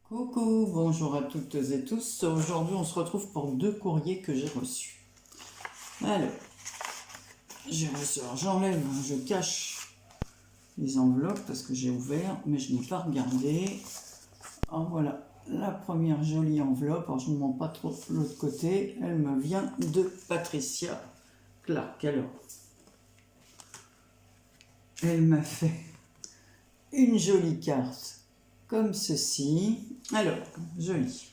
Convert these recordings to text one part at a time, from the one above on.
Coucou, bonjour à toutes et tous. Aujourd'hui, on se retrouve pour 2 courriers que j'ai reçus. Alors, j'ai reçu, j'enlève, je cache les enveloppes parce que j'ai ouvert, mais je n'ai pas regardé. Alors voilà, la première jolie enveloppe. Alors, je ne montre pas trop de l'autre côté. Elle me vient de Patricia Clark. Alors, elle m'a fait une jolie carte comme ceci. Alors, joli.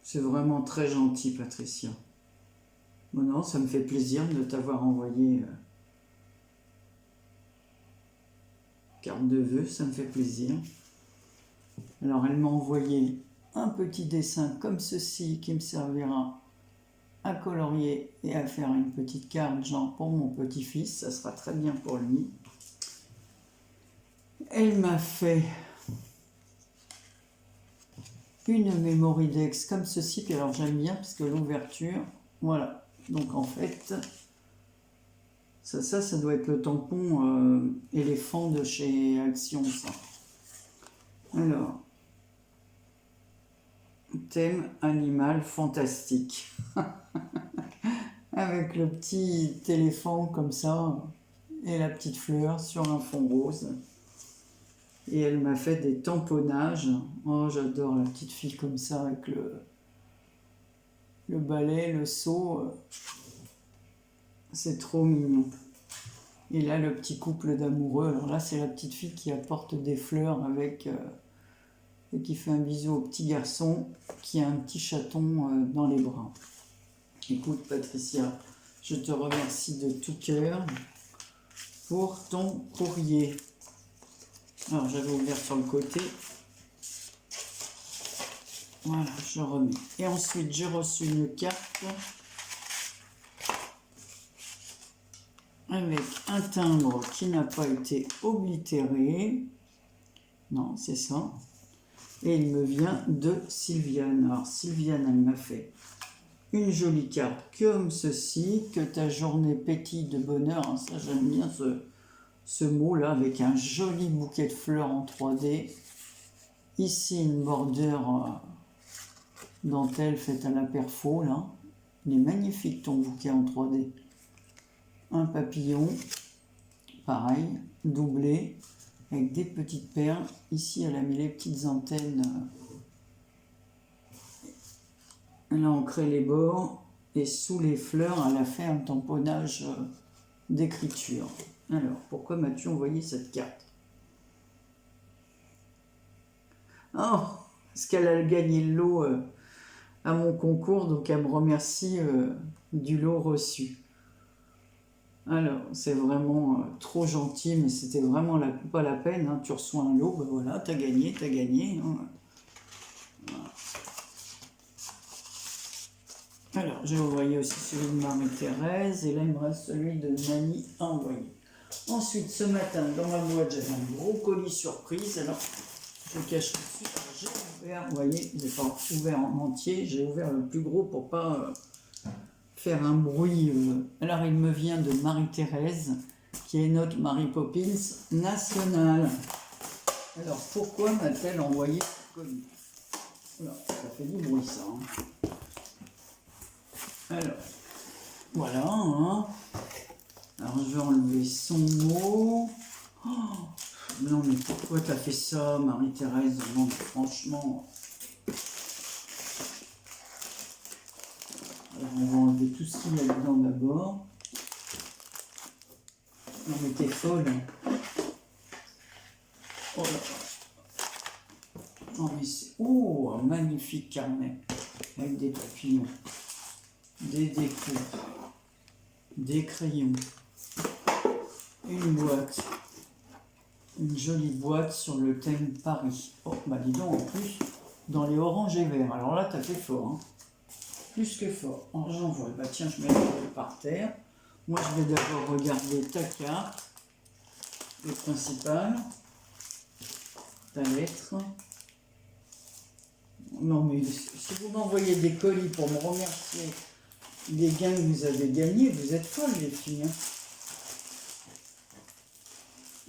C'est vraiment très gentil, Patricia. Bon, non, ça me fait plaisir de t'avoir envoyé carte de vœux, ça me fait plaisir. Alors, elle m'a envoyé un petit dessin comme ceci qui me servira à colorier et à faire une petite carte, genre pour mon petit-fils, ça sera très bien pour lui. Elle m'a fait une Mémoridex comme ceci, puis alors j'aime bien parce que l'ouverture, voilà. Donc en fait, ça doit être le tampon éléphant de chez Action, ça. Alors, thème animal fantastique. Avec le petit éléphant comme ça et la petite fleur sur un fond rose. Et elle m'a fait des tamponnages. Oh, j'adore la petite fille comme ça avec le balai, le seau. C'est trop mignon. Et là, le petit couple d'amoureux. Alors là, c'est la petite fille qui apporte des fleurs avec et qui fait un bisou au petit garçon qui a un petit chaton dans les bras. Écoute, Patricia, je te remercie de tout cœur pour ton courrier. Alors, j'avais ouvert sur le côté. Voilà, je remets. Et ensuite, j'ai reçu une carte avec un timbre qui n'a pas été oblitéré. Non, c'est ça. Et il me vient de Sylviane. Alors, Sylviane, elle m'a fait une jolie carte comme ceci, que ta journée pétille de bonheur. Hein, ça, j'aime bien ce mot-là, avec un joli bouquet de fleurs en 3D. Ici, une bordure dentelle faite à la perfo, là. Il est magnifique, ton bouquet en 3D. Un papillon, pareil, doublé, avec des petites perles. Ici, elle a mis les petites antennes. Elle a ancré les bords. Et sous les fleurs, elle a fait un tamponnage d'écriture. Alors, pourquoi m'as-tu envoyé cette carte? Oh, parce qu'elle a gagné le lot à mon concours, donc elle me remercie du lot reçu. Alors, c'est vraiment trop gentil, mais c'était vraiment pas la peine. Hein. Tu reçois un lot, ben voilà, t'as gagné, t'as gagné. Hein. Voilà. Alors, j'ai envoyé aussi celui de Marie-Thérèse, et là, il me reste celui de Nani à envoyer. Ensuite, ce matin, dans ma boîte, j'avais un gros colis surprise. Alors, je cache tout de suite. J'ai ouvert, vous voyez, je n'ai pas ouvert en entier. J'ai ouvert le plus gros pour pas faire un bruit. Alors, il me vient de Marie-Thérèse, qui est notre Mary Poppins nationale. Alors, pourquoi m'a-t-elle envoyé ce colis? Alors, ça fait du bruit, ça. Hein. Alors, voilà. Hein. Alors, je vais enlever son mot. Oh, non, mais pourquoi t'as fait ça, Marie-Thérèse? Non, franchement. Alors, on va enlever tout ce qu'il y a dedans d'abord. Non, mais t'es folle. Hein. Oh là. Non, mais c'est... Oh, un magnifique carnet. Avec des papillons. Des découpes. Des crayons. Une boîte. Une jolie boîte sur le thème Paris. Oh, bah dis donc, en plus, dans les oranges et verts. Alors là, t'as fait fort, hein. Plus que fort. Alors j'envoie. Bah tiens, je mets le par terre. Moi, je vais d'abord regarder ta carte, le principal. ta lettre. Non, mais si vous m'envoyez des colis pour me remercier des gains que vous avez gagnés, vous êtes folles, les filles. Hein.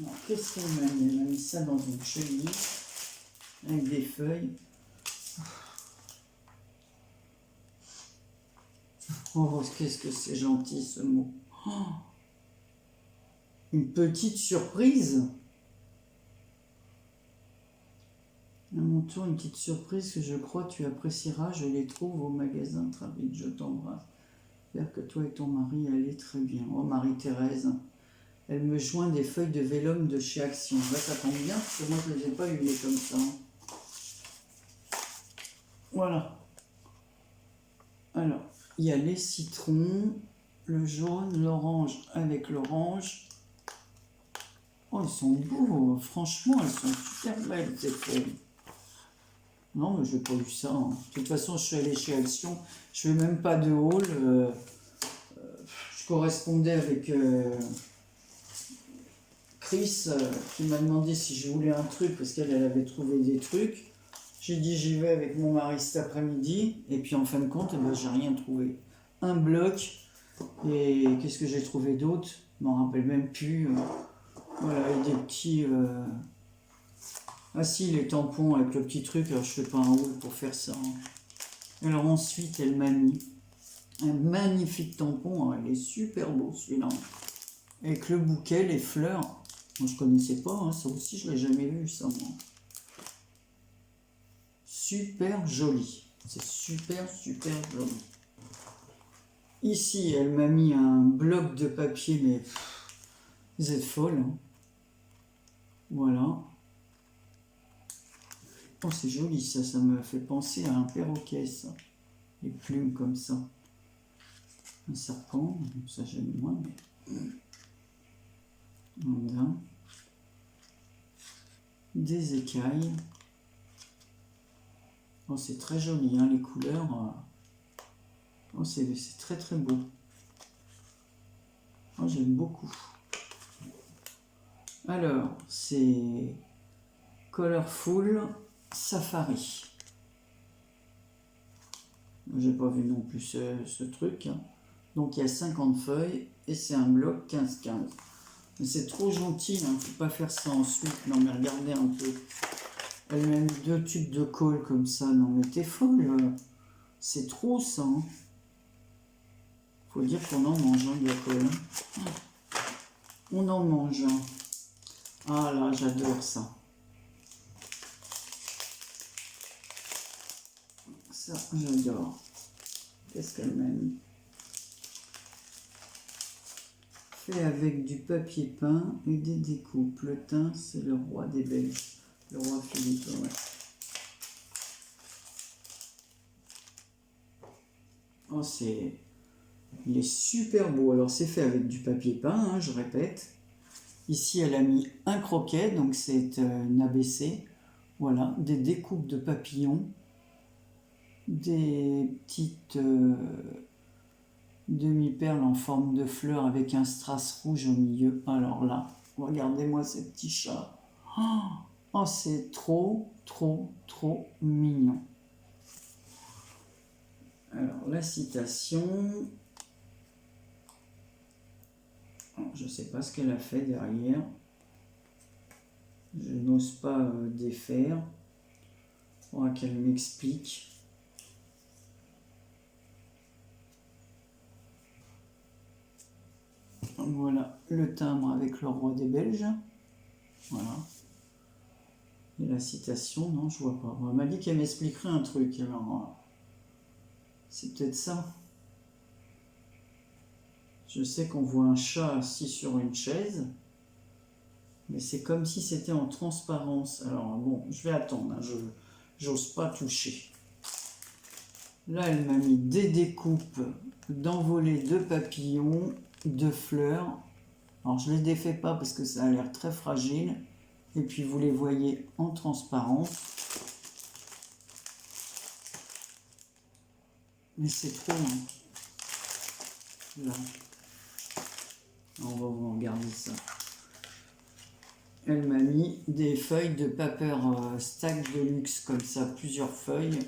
Alors, qu'est-ce qu'elle m'a mis? Elle m'a mis ça dans une chenille, avec des feuilles. Oh, qu'est-ce que c'est gentil, ce mot. Oh, une petite surprise. À mon tour, une petite surprise que je crois tu apprécieras. Je les trouve au magasin Travite. Je t'embrasse. J'espère que toi et ton mari allez très bien. Oh, Marie-Thérèse, elle me joint des feuilles de vélum de chez Action. Là, ça tombe bien, parce que moi, je ne les ai pas huilées comme ça. Voilà. Alors, il y a les citrons, le jaune, l'orange avec l'orange. Oh, ils sont beaux. Franchement, elles sont super belles, ces feuilles. Non, mais je n'ai pas eu ça. Hein. De toute façon, je suis allée chez Action. Je ne fais même pas de haul. Je correspondais avec Chris qui m'a demandé si je voulais un truc parce qu'elle avait trouvé des trucs. J'ai dit j'y vais avec mon mari cet après-midi. Et puis en fin de compte, ben, j'ai rien trouvé. Un bloc. Et qu'est-ce que j'ai trouvé d'autre? Je m'en rappelle même plus. Voilà, et des petits... Ah si, les tampons avec le petit truc, alors je fais pas un haul pour faire ça. Hein. Alors ensuite, elle m'a mis un magnifique tampon, hein. Il est super beau celui-là. Avec le bouquet, les fleurs. Moi je connaissais pas, hein. Ça aussi je l'ai jamais vu ça moi. Super joli. C'est super joli. Ici, elle m'a mis un bloc de papier, mais vous êtes folle. Hein. Voilà. Oh, c'est joli ça, ça me fait penser à un perroquet, ça. Les plumes comme ça. Un serpent, ça j'aime moins, mais... Voilà. Des écailles. Oh, c'est très joli, hein, les couleurs. Oh, c'est très beau. Oh, j'aime beaucoup. Alors, c'est Colorful Safari. J'ai pas vu non plus ce truc. Hein. Donc il y a 50 feuilles et c'est un bloc 15-15. Mais c'est trop gentil, il ne faut pas faire ça ensuite. Non mais regardez un peu. Elle m'a mis 2 tubes de colle comme ça. Non mais t'es folle. C'est trop ça. Hein. Faut dire qu'on en mange de la colle. Hein. On en mange. Hein. Ah là, j'adore ça. Ça, j'adore. Qu'est-ce qu'elle m'a mis? Fait avec du papier peint et des découpes. Le teint, c'est le roi des Belges. Le roi Philippe, ouais. Oh, il est super beau. Alors, c'est fait avec du papier peint, hein, je répète. Ici, elle a mis un croquet, donc c'est une ABC. Voilà, des découpes de papillons. Des petites demi-perles en forme de fleurs avec un strass rouge au milieu. Alors là, regardez-moi ces petits chats. Oh, c'est trop mignon. Alors, la citation. Je ne sais pas ce qu'elle a fait derrière. Je n'ose pas défaire. Il faudra qu'elle m'explique. Voilà le timbre avec le roi des Belges. Voilà. Et la citation, non, je vois pas. Elle m'a dit qu'elle m'expliquerait un truc. Alors, c'est peut-être ça. Je sais qu'on voit un chat assis sur une chaise. Mais c'est comme si c'était en transparence. Alors, bon, je vais attendre. Hein, j'ose pas toucher. Là, elle m'a mis des découpes d'envolées de papillons, de fleurs. Alors, je ne les défais pas parce que ça a l'air très fragile. Et puis, vous les voyez en transparence. Mais c'est trop, hein. Là. On va vous regarder ça. elle m'a mis des feuilles de paper stack de luxe, comme ça, plusieurs feuilles.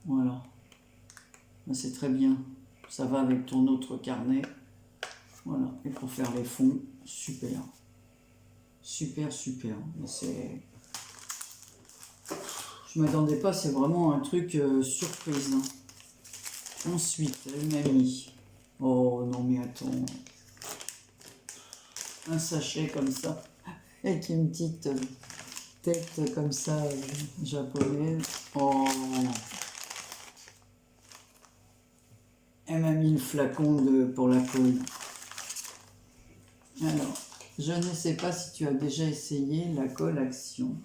Voilà. C'est très bien. Ça va avec ton autre carnet. Voilà. Et pour faire les fonds, super. Super, super. Je m'attendais pas, c'est vraiment un truc surprise. Hein. Ensuite, elle m'a mis... Oh non mais attends. Un sachet comme ça. Avec une petite tête comme ça, japonaise. Oh. Elle m'a mis le flacon pour la colle. Alors, je ne sais pas si tu as déjà essayé la colle Action.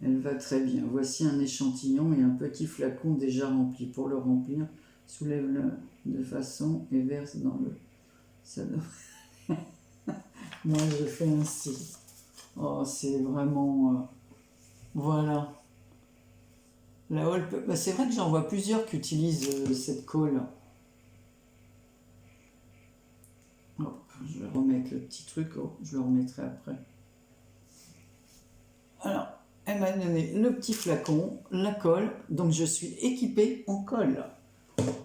Elle va très bien. Voici un échantillon et un petit flacon déjà rempli. Pour le remplir, soulève-le de façon et verse dans le... Ça devrait... Moi, je fais ainsi. Oh, c'est vraiment... Voilà. La Holp... Bah, c'est vrai que j'en vois plusieurs qui utilisent cette colle. Hop, je vais remettre le petit truc. Oh, je le remettrai après. Alors, elle m'a donné le petit flacon, la colle. Donc, je suis équipée en colle.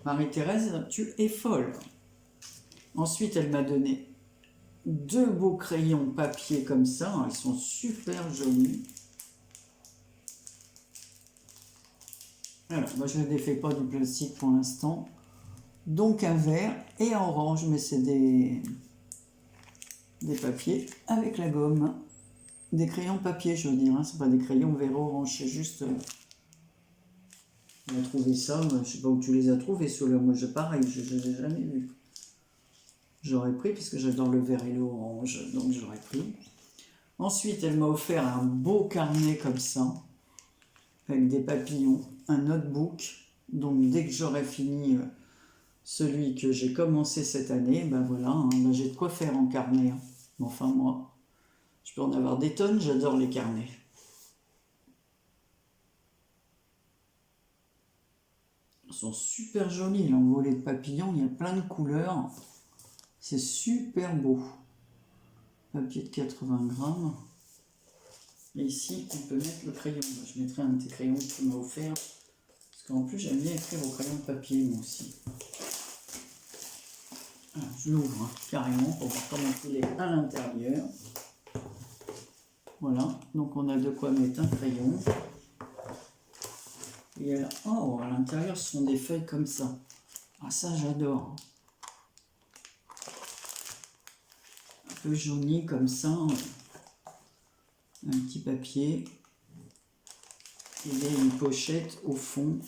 Marie-Thérèse, tu es folle. Ensuite, elle m'a donné 2 beaux crayons papier comme ça. Ils sont super jolis. Alors, moi, je ne défais pas du plastique pour l'instant. Donc, un vert et un orange, mais c'est des papiers avec la gomme. Des crayons papier, je veux dire. Hein. C'est pas des crayons vert orange, c'est juste... On a trouvé ça, je sais pas où tu les as trouvés, ceux-là. Moi, pareil, je ne les ai jamais vus. J'aurais pris, puisque j'adore le vert et l'orange, donc j'aurais pris. Ensuite, elle m'a offert un beau carnet comme ça, avec des papillons, un notebook. Donc, dès que j'aurai fini celui que j'ai commencé cette année, ben voilà, hein, ben j'ai de quoi faire en carnet. Hein. Enfin, moi, je peux en avoir des tonnes, j'adore les carnets. Ils sont super jolis, l'envolée de papillons, il y a plein de couleurs. C'est super beau. Papier de 80 grammes. Et ici, on peut mettre le crayon. Je mettrai un petit crayon que tu m'as offert. Parce qu'en plus, j'aime bien écrire au crayon de papier, moi aussi. Alors, je l'ouvre hein, carrément pour voir comment il est à l'intérieur. Voilà. Donc, on a de quoi mettre un crayon. Et là, oh, à l'intérieur, ce sont des feuilles comme ça. Ah, ça, j'adore. Un peu jauni comme ça. Un petit papier. Il y a une pochette au fond.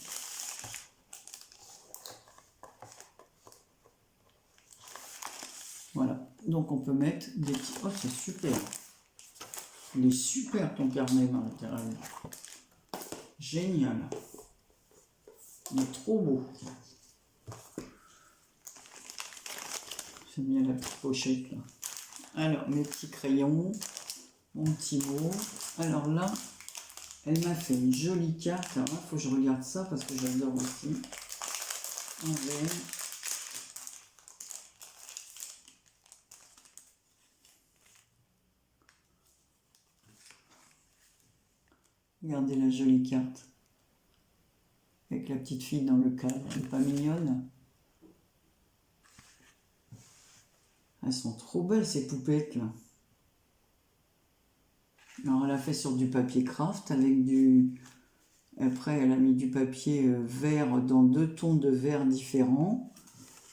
Voilà. Donc, on peut mettre des petits... Oh, c'est super. Il est super, ton carnet, Marie-Thérèse. Génial. Il est trop beau. J'aime bien la petite pochette là. Alors, mes petits crayons, mon petit mot. Alors là, elle m'a fait une jolie carte. Alors là, il faut que je regarde ça parce que j'adore aussi. En vert. Regardez la jolie carte. Avec la petite fille dans le cadre. Elle n'est pas mignonne? Elles sont trop belles ces poupettes là. Alors elle a fait sur du papier craft avec du... Après elle a mis du papier vert dans 2 tons de vert différents.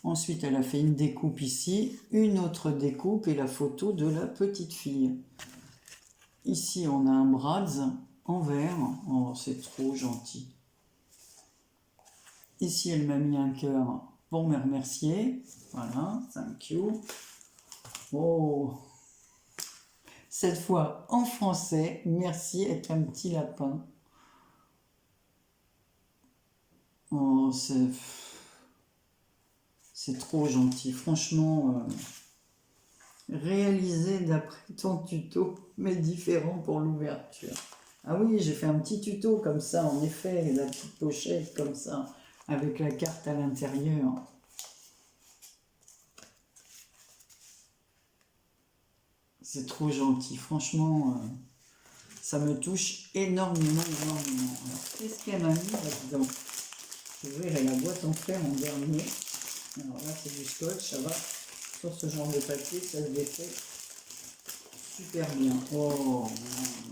Ensuite elle a fait une découpe ici, une autre découpe et la photo de la petite fille. Ici on a un Bratz en vert. Oh c'est trop gentil. Ici elle m'a mis un cœur pour me remercier. Voilà, thank you. Oh, cette fois en français, merci avec un petit lapin. Oh, c'est trop gentil. Franchement, réalisé d'après ton tuto, mais différent pour l'ouverture. Ah oui, j'ai fait un petit tuto comme ça, en effet, la petite pochette comme ça, avec la carte à l'intérieur. C'est trop gentil. Franchement, ça me touche énormément, énormément. Alors, qu'est-ce qu'elle m'a mis là-dedans? Je vais ouvrir la boîte en fer en dernier. Alors là, c'est du scotch, ça va. Sur ce genre de papier, ça se défait super bien. Oh,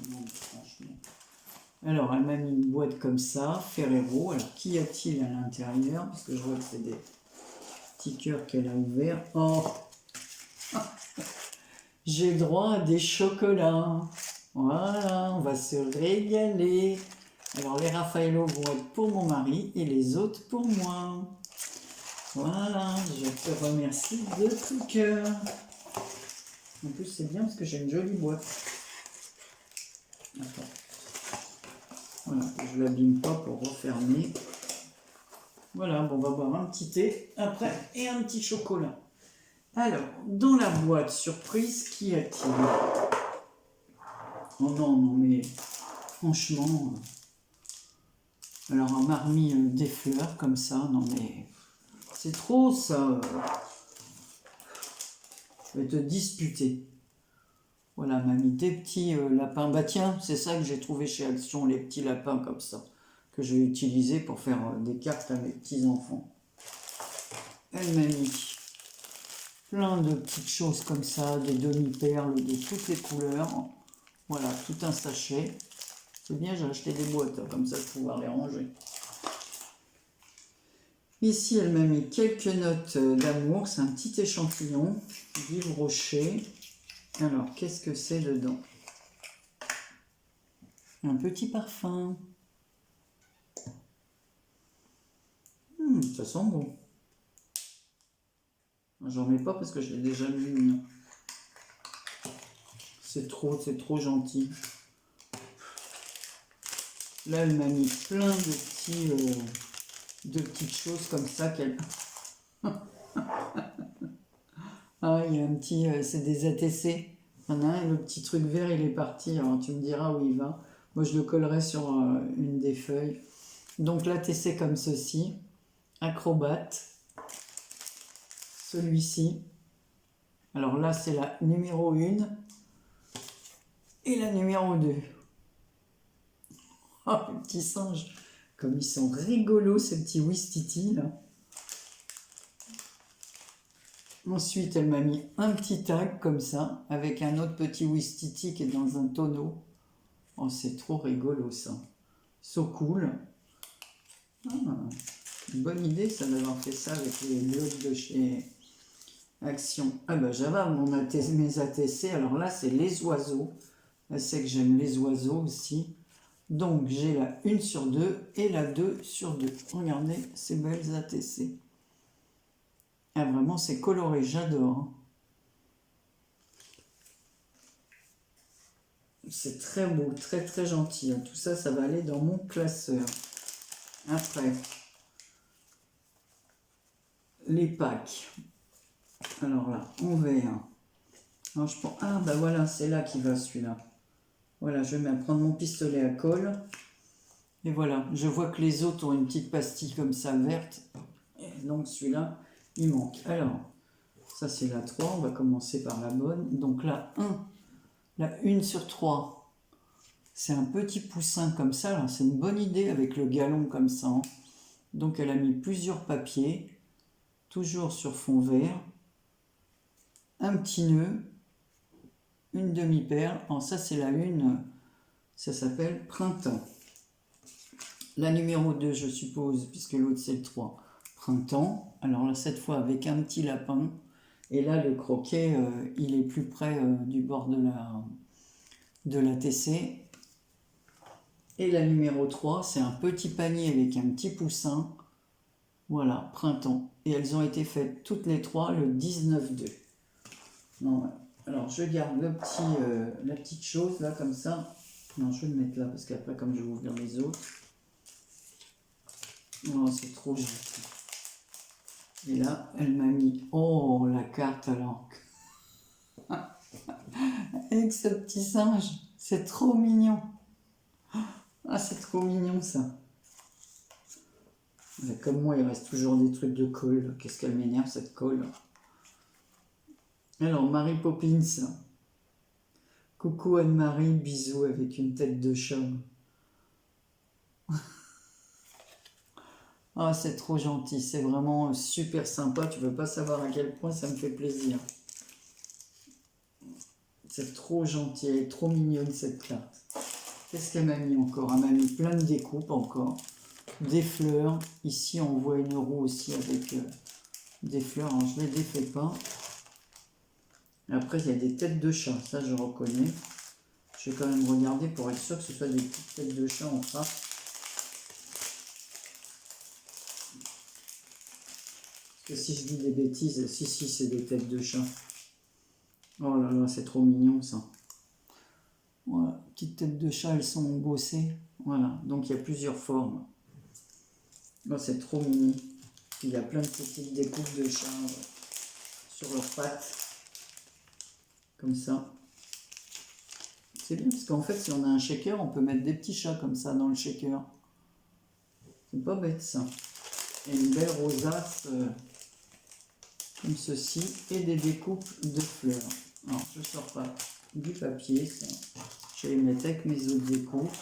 non, franchement. Alors, elle m'a mis une boîte comme ça, Ferrero. Alors, qu'y a-t-il à l'intérieur? Parce que je vois que c'est des petits cœurs qu'elle a ouverts. Oh, j'ai droit à des chocolats. Voilà, on va se régaler. Alors, les Raffaello vont être pour mon mari et les autres pour moi. Voilà, je te remercie de tout cœur. En plus, c'est bien parce que j'ai une jolie boîte. Attends. Voilà, je ne l'abîme pas pour refermer. Voilà, bon, on va boire un petit thé après et un petit chocolat. Alors, dans la boîte surprise, qu'y a-t-il? Oh non, non, mais franchement... Alors, on m'a remis des fleurs comme ça. Non, mais c'est trop, ça. Je vais te disputer. Voilà, m'a mis des petits lapins. Bah tiens, c'est ça que j'ai trouvé chez Action, les petits lapins comme ça, que je vais utiliser pour faire des cartes à mes petits-enfants. Elle m'a mis plein de petites choses comme ça, des demi-perles de toutes les couleurs. Voilà, tout un sachet. C'est bien, j'ai acheté des boîtes, hein, comme ça je vais pouvoir les ranger. Ici, elle m'a mis quelques notes d'amour. C'est un petit échantillon d'Yves Rocher. Alors, qu'est-ce que c'est dedans? Un petit parfum. Ça sent bon. J'en mets pas parce que je l'ai déjà mis. C'est trop gentil. Là, elle m'a mis plein de petites choses comme ça qu'elle... Ah, il y a un petit... c'est des ATC. Il y en a un, le petit truc vert, il est parti. Alors, tu me diras où il va. Moi, je le collerai sur une des feuilles. Donc, l'ATC comme ceci. Acrobate. Celui-ci. Alors là, c'est la numéro 1 et la numéro 2. Oh, les petits singes. Comme ils sont rigolos, ces petits Wistiti, là. Ensuite, elle m'a mis un petit tag comme ça, avec un autre petit Wistiti qui est dans un tonneau. Oh, c'est trop rigolo, ça. So cool. Ah, une bonne idée, ça, d'avoir fait ça avec les blocs de chez Action. Ah bah, j'avais mes ATC. Alors là, c'est les oiseaux. Elle sait que j'aime les oiseaux aussi. Donc, j'ai la 1 sur 2 et la 2 sur 2. Regardez ces belles ATC. Ah, vraiment, c'est coloré, j'adore. Hein. C'est très beau, très gentil. Hein. Tout ça, ça va aller dans mon classeur. Après, les packs. Alors là, en vert. Alors, je prends... Ah, bah voilà, c'est là qui va celui-là. Voilà, je vais prendre mon pistolet à colle. Et voilà, je vois que les autres ont une petite pastille comme ça, verte. Et donc celui-là, il manque. Alors, ça c'est la 3, on va commencer par la bonne. Donc la 1 sur 3, c'est un petit poussin comme ça. Alors c'est une bonne idée avec le galon comme ça. Hein. Donc elle a mis plusieurs papiers, toujours sur fond vert. Un petit nœud, une demi-perle. Alors ça c'est la 1, ça s'appelle Printemps. La numéro 2, je suppose, puisque l'autre c'est le 3, Printemps. Alors là, cette fois avec un petit lapin. Et là, le croquet, il est plus près du bord de la TC. Et la numéro 3, c'est un petit panier avec un petit poussin. Voilà, Printemps. Et elles ont été faites toutes les 3 le 19/2. Non, ouais. Alors, je garde la petite chose là, comme ça. Non, je vais le mettre là, parce qu'après, comme je vais ouvrir les autres. Oh, c'est trop gentil. Et là, elle m'a mis... Oh, la carte alors. Avec ce petit singe. C'est trop mignon. Ah, c'est trop mignon, ça. Mais comme moi, il reste toujours des trucs de colle. Qu'est-ce qu'elle m'énerve, cette colle. Alors, Mary Poppins. Coucou Anne-Marie, bisous avec une tête de chat. Ah, c'est trop gentil, c'est vraiment super sympa. Tu peux pas savoir à quel point ça me fait plaisir. C'est trop gentil, elle est trop mignonne cette carte. Qu'est-ce qu'elle m'a mis encore? Elle m'a mis plein de découpes encore. Des fleurs. Ici, on voit une roue aussi avec des fleurs. Alors, je ne les défais pas. Après, il y a des têtes de chat. Ça, je reconnais. Je vais quand même regarder pour être sûr que ce soit des petites têtes de chat en face. Parce que si je dis des bêtises, si, c'est des têtes de chat. Oh là là, c'est trop mignon ça. Voilà, petites têtes de chat, elles sont embossées. Voilà, donc il y a plusieurs formes. Là, c'est trop mini. Il y a plein de petites découpes de chats sur leurs pattes. Comme ça. C'est bien parce qu'en fait, si on a un shaker, on peut mettre des petits chats comme ça dans le shaker. C'est pas bête ça. Et une belle rosace comme ceci. Et des découpes de fleurs. Alors, je sors pas du papier. Ça. Je vais les mettre avec mes autres découpes.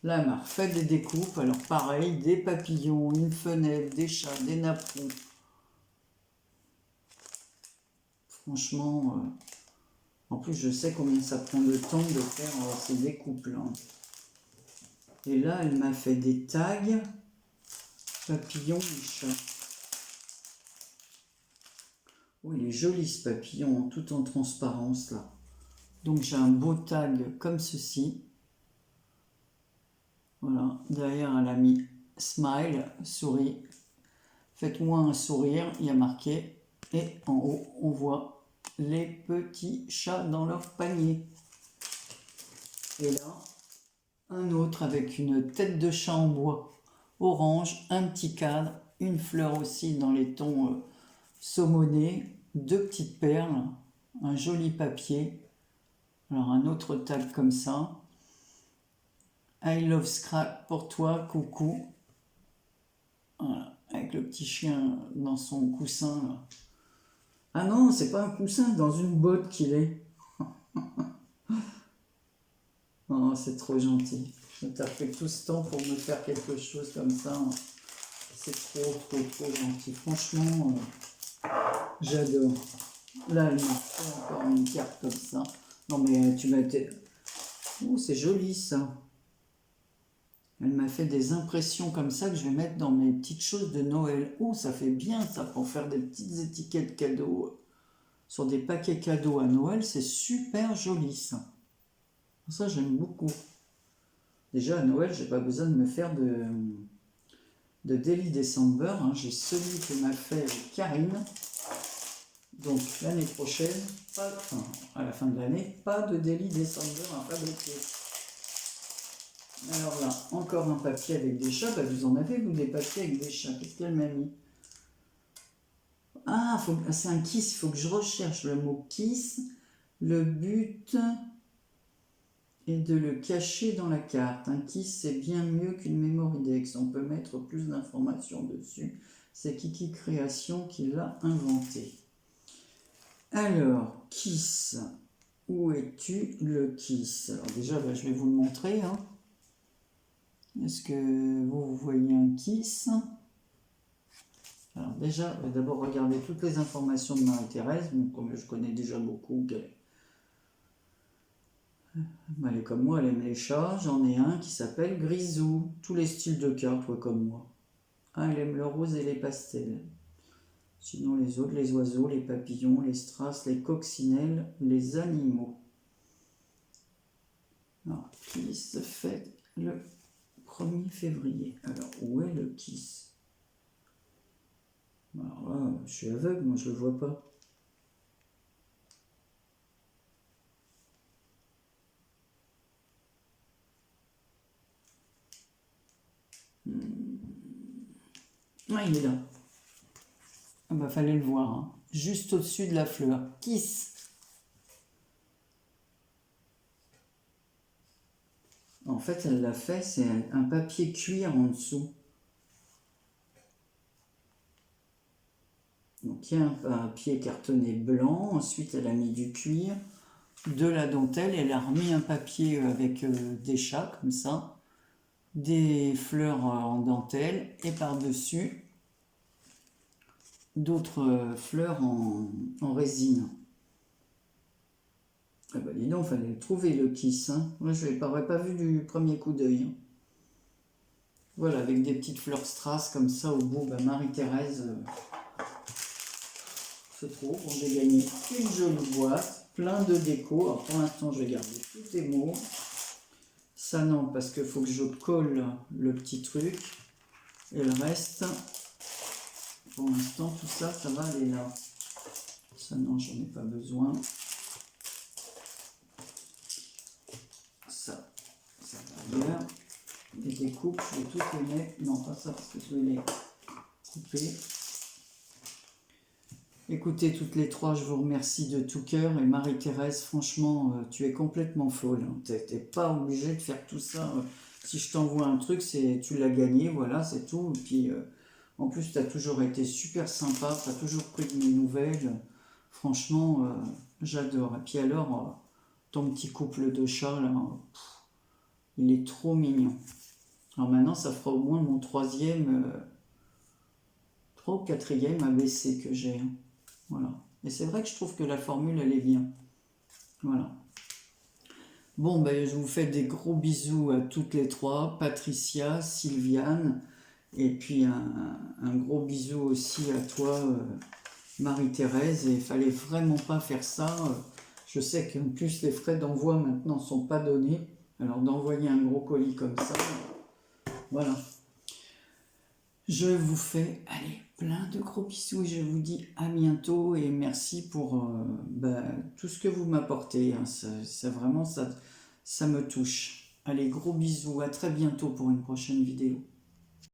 Là, elle m'a refait des découpes. Alors, pareil, des papillons, une fenêtre, des chats, des napperons. Franchement, en plus, je sais combien ça prend de temps de faire ces découpes-là. Et là, elle m'a fait des tags papillons et chats. Oui, il est joli ce papillon, tout en transparence là. Donc j'ai un beau tag comme ceci. Voilà, derrière elle a mis smile, souris. Faites-moi un sourire, il y a marqué. Et en haut, on voit les petits chats dans leur panier. Et là, un autre avec une tête de chat en bois orange, un petit cadre, une fleur aussi dans les tons saumonés, deux petites perles, un joli papier. Alors un autre tag comme ça. I love Scrap pour toi, coucou. Voilà, avec le petit chien dans son coussin. Là. Ah non, c'est pas un coussin, dans une botte qu'il est. Oh, c'est trop gentil. T'as fait tout ce temps pour me faire quelque chose comme ça. C'est trop gentil. Franchement, j'adore. Là, elle m'a fait encore une carte comme ça. Non, mais tu m'as été... Oh, c'est joli, ça. Elle m'a fait des impressions comme ça que je vais mettre dans mes petites choses de Noël. Oh, ça fait bien, ça, pour faire des petites étiquettes cadeaux sur des paquets cadeaux à Noël. C'est super joli, ça. Ça, j'aime beaucoup. Déjà, à Noël, j'ai pas besoin de me faire de Daily December. Hein. J'ai celui que m'a fait Karine. Donc, l'année prochaine, à la fin de l'année, pas de Daily December à fabriquer. Alors là, encore un papier avec des chats. Bah, vous en avez, vous, des papiers avec des chats. Qu'est-ce qu'elle m'a mis? Ah, c'est un kiss. Il faut que je recherche le mot kiss. Le but est de le cacher dans la carte. Un kiss, c'est bien mieux qu'une Memorydex. On peut mettre plus d'informations dessus. C'est Kiki Création qui l'a inventé. Alors, kiss. Où es-tu, le kiss? Alors déjà, bah, je vais vous le montrer. Hein. Est-ce que vous voyez un kiss? Alors déjà, je vais d'abord regarder toutes les informations de Marie-Thérèse. Comme je connais déjà beaucoup, elle est comme moi, elle aime les chats. J'en ai un qui s'appelle Grisou. Tous les styles de cartes, ouais, comme moi. Ah, elle aime le rose et les pastels. Sinon les autres, les oiseaux, les papillons, les strass, les coccinelles, les animaux. Alors, kiss fait le 1er février. Alors, où est le kiss? Alors là, je suis aveugle, moi je le vois pas. Ah, il est là. Ah bah, fallait le voir. Hein. Juste au-dessus de la fleur. Kiss. En fait, elle l'a fait, c'est un papier cuir en dessous. Donc, il y a un papier cartonné blanc. Ensuite, elle a mis du cuir. de la dentelle. Elle a remis un papier avec des chats, comme ça, des fleurs en dentelle, et par-dessus, d'autres fleurs en résine. Ah bah dis donc, fallait le trouver le kiss. Hein. Moi, je l'aurais pas vu du premier coup d'œil. Hein. Voilà, avec des petites fleurs strass comme ça au bout. Bah, Marie-Thérèse se trouve. On a gagné une jolie boîte, plein de déco. Alors pour l'instant, je vais garder tous tes mots. Ça non, parce qu'il faut que je colle le petit truc. Et le reste, pour l'instant, tout ça, ça va aller là. Ça non, j'en ai pas besoin. Ça va bien. Les découpes, je vais toutes les mettre. Non, pas ça, parce que je vais les couper. Écoutez, toutes les trois, je vous remercie de tout cœur. Et Marie-Thérèse, franchement, tu es complètement folle. Hein. Tu n'es pas obligée de faire tout ça. Si je t'envoie un truc, tu l'as gagné, voilà, c'est tout. Et puis, en plus, tu as toujours été super sympa. Tu as toujours pris de mes nouvelles. Franchement, j'adore. Et puis alors, ton petit couple de chats, là, il est trop mignon. Alors maintenant, ça fera au moins mon troisième, 3 ou 4e ABC que j'ai. Hein. Voilà. Et c'est vrai que je trouve que la formule, elle est bien. Voilà. Bon, ben, je vous fais des gros bisous à toutes les trois. Patricia, Sylviane. Et puis un gros bisou aussi à toi, Marie-Thérèse. Et il fallait vraiment pas faire ça. Je sais qu'en plus, les frais d'envoi maintenant sont pas donnés. Alors d'envoyer un gros colis comme ça, voilà. Je vous fais, allez, plein de gros bisous et je vous dis à bientôt et merci pour tout ce que vous m'apportez. Hein. Ça vraiment, ça me touche. Allez, gros bisous, à très bientôt pour une prochaine vidéo.